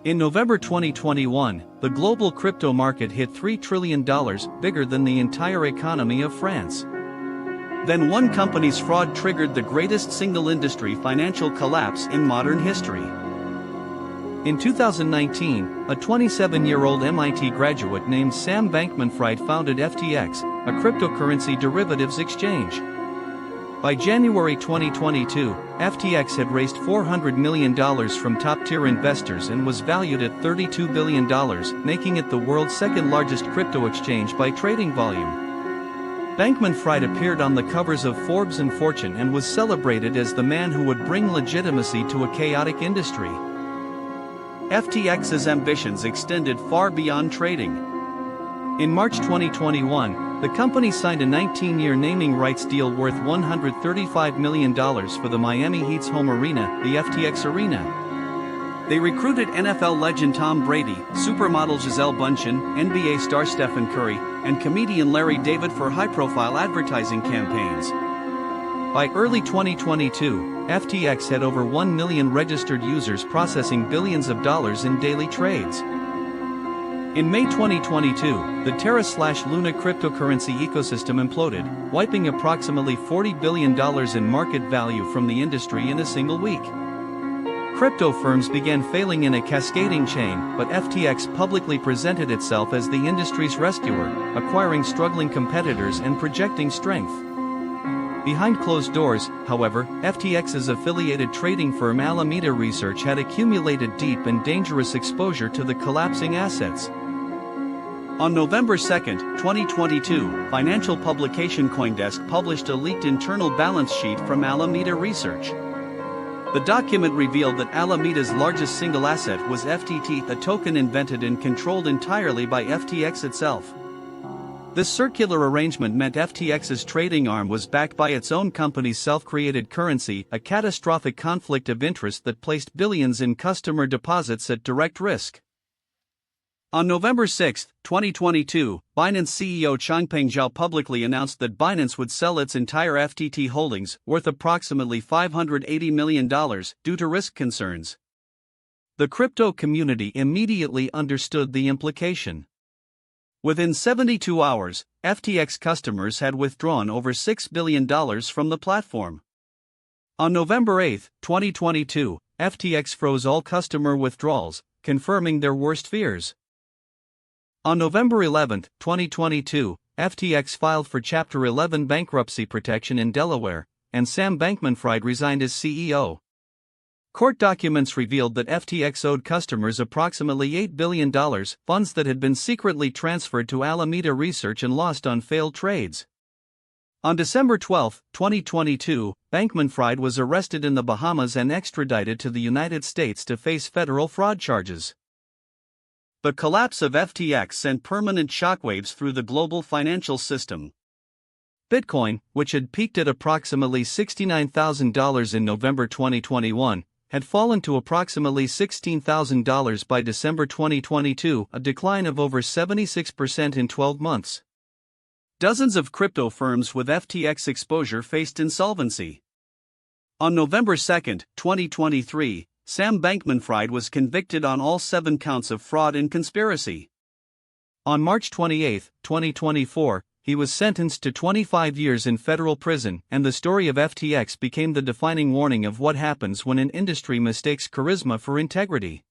In November 2021, the global crypto market hit $3 trillion, bigger than the entire economy of France. Then one company's fraud triggered the greatest single industry financial collapse in modern history. In 2019, a 27-year-old MIT graduate named Sam Bankman-Fried founded FTX, a cryptocurrency derivatives exchange. By January 2022, FTX had raised $400 million from top-tier investors and was valued at $32 billion, making it the world's second-largest crypto exchange by trading volume. Bankman-Fried appeared on the covers of Forbes and Fortune and was celebrated as the man who would bring legitimacy to a chaotic industry. FTX's ambitions extended far beyond trading. In March 2021, the company signed a 19-year naming rights deal worth $135 million for the Miami Heat's home arena, the FTX Arena. They recruited NFL legend Tom Brady, supermodel Gisele Bündchen, NBA star Stephen Curry, and comedian Larry David for high-profile advertising campaigns. By early 2022, FTX had over 1 million registered users processing billions of dollars in daily trades. In May 2022, the Terra/Luna cryptocurrency ecosystem imploded, wiping approximately $40 billion in market value from the industry in a single week. Crypto firms began failing in a cascading chain, but FTX publicly presented itself as the industry's rescuer, acquiring struggling competitors and projecting strength. Behind closed doors, however, FTX's affiliated trading firm Alameda Research had accumulated deep and dangerous exposure to the collapsing assets. On November 2, 2022, financial publication CoinDesk published a leaked internal balance sheet from Alameda Research. The document revealed that Alameda's largest single asset was FTT, a token invented and controlled entirely by FTX itself. This circular arrangement meant FTX's trading arm was backed by its own company's self-created currency, a catastrophic conflict of interest that placed billions in customer deposits at direct risk. On November 6, 2022, Binance CEO Changpeng Zhao publicly announced that Binance would sell its entire FTT holdings, worth approximately $580 million, due to risk concerns. The crypto community immediately understood the implication. Within 72 hours, FTX customers had withdrawn over $6 billion from the platform. On November 8, 2022, FTX froze all customer withdrawals, confirming their worst fears. On November 11, 2022, FTX filed for Chapter 11 bankruptcy protection in Delaware, and Sam Bankman-Fried resigned as CEO. Court documents revealed that FTX owed customers approximately $8 billion, funds that had been secretly transferred to Alameda Research and lost on failed trades. On December 12, 2022, Bankman-Fried was arrested in the Bahamas and extradited to the United States to face federal fraud charges. The collapse of FTX sent permanent shockwaves through the global financial system. Bitcoin, which had peaked at approximately $69,000 in November 2021, had fallen to approximately $16,000 by December 2022, a decline of over 76% in 12 months. Dozens of crypto firms with FTX exposure faced insolvency. On November 2, 2023, Sam Bankman-Fried was convicted on all 7 counts of fraud and conspiracy. On March 28, 2024, he was sentenced to 25 years in federal prison, and the story of FTX became the defining warning of what happens when an industry mistakes charisma for integrity.